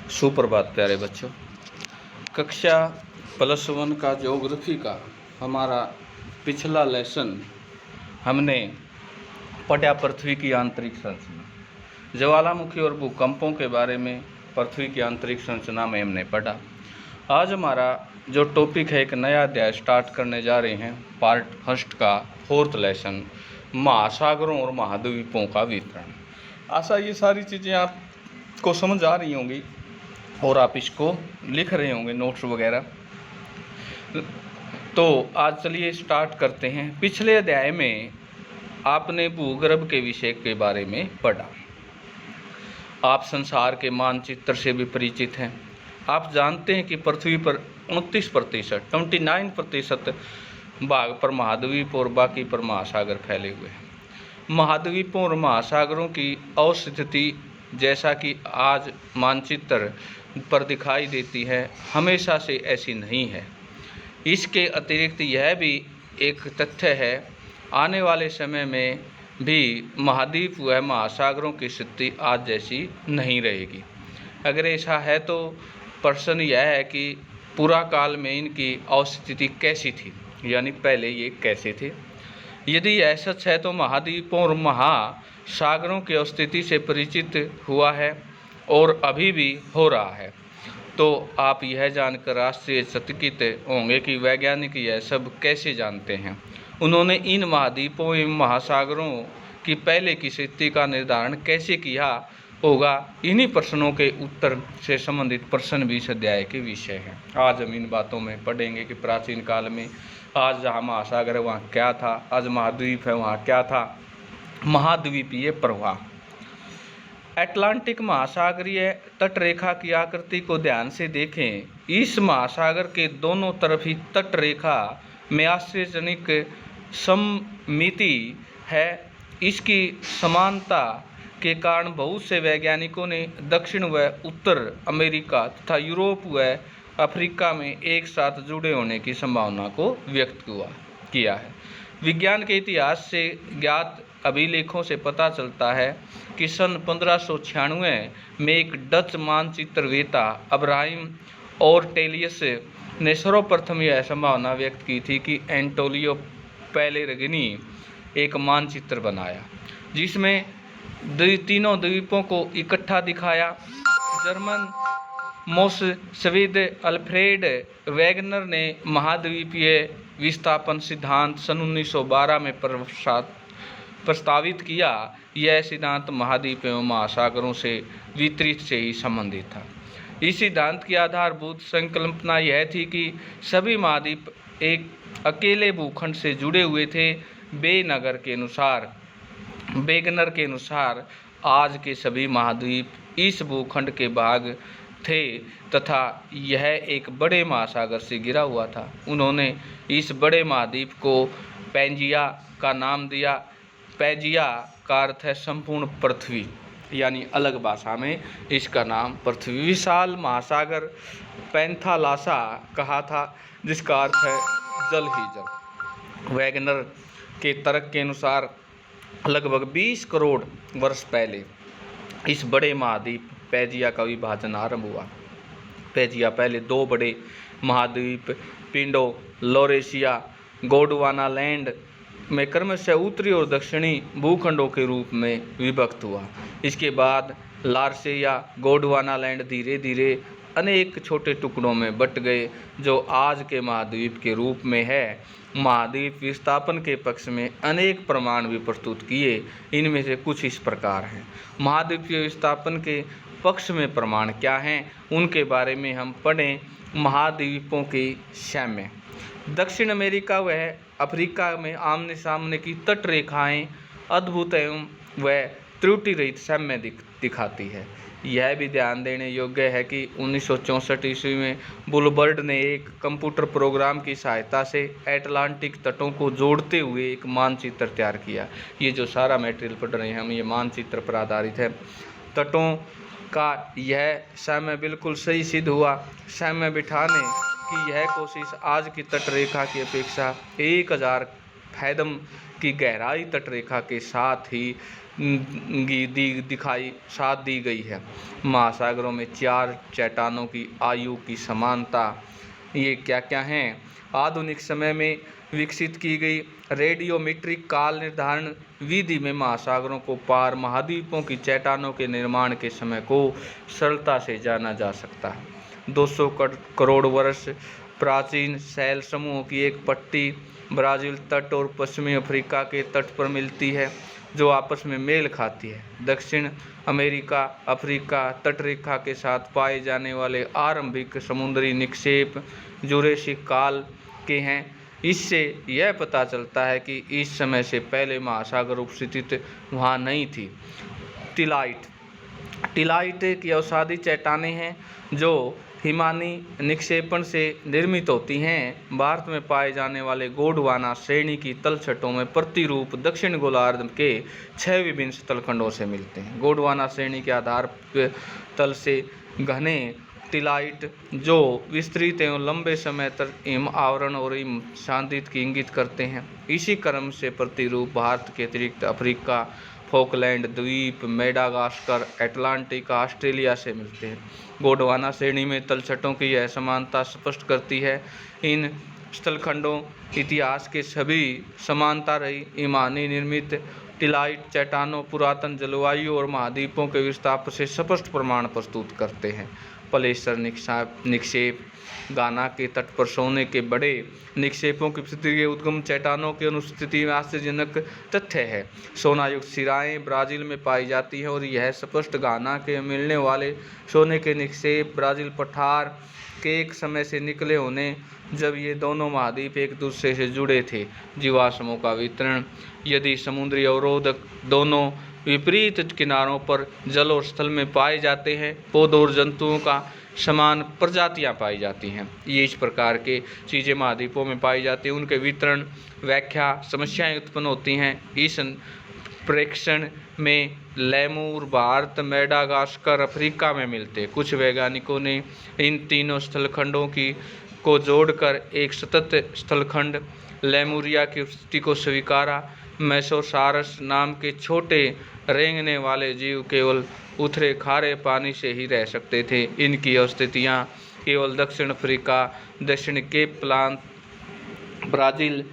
सुप्रभात प्यारे बच्चों। कक्षा +1 का ज्योग्राफी का हमारा पिछला लेसन हमने पढ़ा पृथ्वी की आंतरिक संरचना, ज्वालामुखी और भूकंपों के बारे में पृथ्वी की आंतरिक संरचना में हमने पढ़ा। आज हमारा जो टॉपिक है, एक नया अध्याय स्टार्ट करने जा रहे हैं, पार्ट फर्स्ट का 4th लेसन, महासागरों और महाद्वीपों का वितरण। आशा ये सारी चीज़ें आपको समझ आ रही होंगी और आप इसको लिख रहे होंगे नोट्स वगैरह। तो आज चलिए स्टार्ट करते हैं। पिछले अध्याय में आपने भूगर्भ के विषय के बारे में पढ़ा। आप संसार के मानचित्र से भी परिचित हैं। आप जानते हैं कि पृथ्वी पर 29% भाग पर महाद्वीप और बाकी पर महासागर फैले हुए हैं। महाद्वीपों और महासागरों की अवस्थिति जैसा कि आज मानचित्र पर दिखाई देती है, हमेशा से ऐसी नहीं है। इसके अतिरिक्त यह भी एक तथ्य है, आने वाले समय में भी महाद्वीप व महासागरों की स्थिति आज जैसी नहीं रहेगी। अगर ऐसा है तो प्रश्न यह है कि पूरा काल में इनकी अवस्थिति कैसी थी, यानी पहले ये कैसे थे। यदि यह सच है तो महाद्वीपों और महासागरों की अवस्थिति से परिचित हुआ है और अभी भी हो रहा है, तो आप यह जानकर आश्चर्यचकित होंगे कि वैज्ञानिक यह सब कैसे जानते हैं। उन्होंने इन महाद्वीपों एवं महासागरों की पहले की स्थिति का निर्धारण कैसे किया होगा। इन्हीं प्रश्नों के उत्तर से संबंधित प्रश्न भी इस अध्याय के विषय हैं। आज हम इन बातों में पढ़ेंगे कि प्राचीन काल में आज जहाँ महासागर है वहाँ क्या था, आज महाद्वीप है वहाँ क्या था। महाद्वीपीय प्रवाह। अटलांटिक महासागरीय तटरेखा की आकृति को ध्यान से देखें। इस महासागर के दोनों तरफ ही तटरेखा में आश्चर्यजनक सममिति है। इसकी समानता के कारण बहुत से वैज्ञानिकों ने दक्षिण व उत्तर अमेरिका तथा यूरोप व अफ्रीका में एक साथ जुड़े होने की संभावना को व्यक्त किया है। विज्ञान के इतिहास से ज्ञात अभिलेखों से पता चलता है कि सन 1596 में एक डच मानचित्रवेत्ता अब्राहम ओर्टेलियस ने सर्वप्रथम यह संभावना व्यक्त की थी कि एंटोनियो पेलेग्रिनी एक मानचित्र बनाया जिसमें तीनों द्वीपों को इकट्ठा दिखाया। जर्मन मोस्शविद अल्फ्रेड वेगनर ने महाद्वीपीय विस्थापन सिद्धांत सन 1912 में प्रस्तावित किया। यह सिद्धांत महाद्वीप एवं महासागरों से वितरित से ही संबंधित था। इस सिद्धांत की आधारभूत संकल्पना यह थी कि सभी महाद्वीप एक अकेले भूखंड से जुड़े हुए थे। वेगनर के अनुसार आज के सभी महाद्वीप इस भूखंड के भाग थे तथा यह एक बड़े महासागर से घिरा हुआ था। उन्होंने इस बड़े महाद्वीप को पैंजिया का नाम दिया। पैजिया का अर्थ है संपूर्ण पृथ्वी, यानी अलग भाषा में इसका नाम पृथ्वी। विशाल महासागर पैंथालासा कहा था, जिसका अर्थ है जल ही जल। वैगनर के तर्क के अनुसार लगभग 20 करोड़ वर्ष पहले इस बड़े महाद्वीप पैजिया का विभाजन आरंभ हुआ। पैजिया पहले 2 बड़े महाद्वीप पिंडो लॉरेशिया गोंडवाना लैंड में क्रमशः उत्तरी और दक्षिणी भूखंडों के रूप में विभक्त हुआ। इसके बाद लार्सेया गोंडवाना लैंड धीरे धीरे अनेक छोटे टुकड़ों में बट गए, जो आज के महाद्वीप के रूप में है। महाद्वीप विस्थापन के पक्ष में अनेक प्रमाण भी प्रस्तुत किए। इनमें से कुछ इस प्रकार हैं। महाद्वीपीय विस्थापन के पक्ष में प्रमाण क्या हैं, उनके बारे में हम पढ़ें। महाद्वीपों की साम्य। दक्षिण अमेरिका व अफ्रीका में आमने सामने की तटरेखाएं अद्भुत एवं व त्रुटि रहित साम्य दिखाती है। यह भी ध्यान देने योग्य है कि 1964 ईस्वी में बुलबर्ड ने एक कंप्यूटर प्रोग्राम की सहायता से अटलांटिक तटों को जोड़ते हुए एक मानचित्र तैयार किया। ये जो सारा मटेरियल पढ़ रहे हैं हम, ये मानचित्र पर आधारित है। तटों का यह साम्य बिल्कुल सही सिद्ध हुआ। साम्य बिठाने की यह कोशिश आज की तटरेखा की अपेक्षा 1000 फैदम की गहराई तटरेखा के साथ ही दिखाई साथ दी गई है। महासागरों में 4 चट्टानों की आयु की समानता ये क्या क्या हैं? आधुनिक समय में विकसित की गई रेडियोमीट्रिक काल निर्धारण विधि में महासागरों को पार महाद्वीपों की चट्टानों के निर्माण के समय को सरलता से जाना जा सकता है। 200 करोड़ वर्ष प्राचीन शैल समूहों की एक पट्टी ब्राज़ील तट और पश्चिमी अफ्रीका के तट पर मिलती है, जो आपस में मेल खाती है। दक्षिण अमेरिका अफ्रीका तटरेखा के साथ पाए जाने वाले आरंभिक समुद्री निक्षेप जुरेसिक काल के हैं। इससे यह पता चलता है कि इस समय से पहले महासागर उपस्थिति वहाँ नहीं थी। टिलाइट की अवसादी चट्टानें हैं जो हिमानी निक्षेपण से निर्मित होती हैं। भारत में पाए जाने वाले गोंडवाना श्रेणी की तलछटों में प्रतिरूप दक्षिण गोलार्ध के 6 विभिन्न स्थलखंडों से मिलते हैं। गोंडवाना श्रेणी के आधार तल से घने टिलाइट जो विस्तृत एवं लंबे समय तक हिम आवरण और हिम शांतित की इंगित करते हैं। इसी क्रम से प्रतिरूप भारत के अतिरिक्त अफ्रीका, फॉकलैंड द्वीप, मेडागास्कर, अटलांटिक, ऑस्ट्रेलिया से मिलते हैं। गोंडवाना श्रेणी में तलछटों की यह समानता स्पष्ट करती है। इन स्थलखंडों इतिहास के सभी समानता रही हिमानी निर्मित टिलाइट चट्टानों पुरातन जलवायु और महाद्वीपों के विस्थापन से स्पष्ट प्रमाण प्रस्तुत करते हैं। प्लेसर निक्षेप गाना के तट पर सोने के बड़े निक्षेपों की स्थिति के उद्गम चट्टानों की अनुपस्थिति में आश्चर्यजनक तथ्य है। सोनायुक्त सिराएं ब्राज़ील में पाई जाती हैं और यह स्पष्ट गाना के मिलने वाले सोने के निक्षेप ब्राज़ील पठार के एक समय से निकले होने जब ये दोनों महाद्वीप एक दूसरे से जुड़े थे। जीवाश्मों का वितरण यदि समुद्री अवरोधक दोनों विपरीत किनारों पर जल और स्थल में पाए जाते हैं, पौधों और जंतुओं का समान प्रजातियां पाई जाती हैं। ये इस प्रकार के चीज़ें महाद्वीपों में पाई जाती हैं, उनके वितरण व्याख्या समस्याएं उत्पन्न होती हैं। इस प्रेक्षण में लेमूर भारत, मेडागास्कर अफ्रीका में मिलते हैं। कुछ वैज्ञानिकों ने इन तीनों स्थलखंडों को जोड़कर एक सतत स्थलखंड लेमुरिया की स्थिति को स्वीकारा। मेसोसारस नाम के छोटे रेंगने वाले जीव केवल उथले खारे पानी से ही रह सकते थे। इनकी अवस्थितियाँ केवल दक्षिण अफ्रीका, दक्षिण केप प्रांत, ब्राज़ील,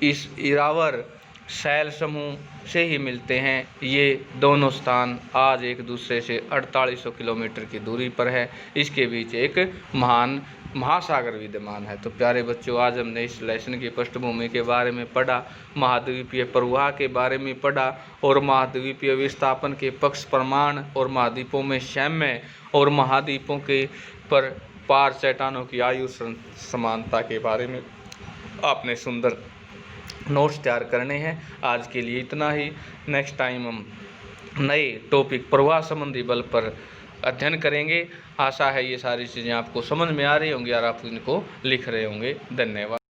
इस इरावर शैल समूह से ही मिलते हैं। ये दोनों स्थान आज एक दूसरे से 4800 किलोमीटर की दूरी पर है। इसके बीच एक महान महासागर विद्यमान है। तो प्यारे बच्चों, आज हमने इस लेसन की पृष्ठभूमि के बारे में पढ़ा, महाद्वीपीय प्रवाह के बारे में पढ़ा और महाद्वीपीय विस्थापन के पक्ष प्रमाण और महाद्वीपों में साम्य और महाद्वीपों के पर पार चट्टानों की आयु समानता के बारे में आपने सुंदर नोट्स तैयार करने हैं। आज के लिए इतना ही। नेक्स्ट टाइम हम नए टॉपिक प्रवाह संबंधी बल पर अध्ययन करेंगे। आशा है ये सारी चीज़ें आपको समझ में आ रही होंगी और आप इनको लिख रहे होंगे। धन्यवाद।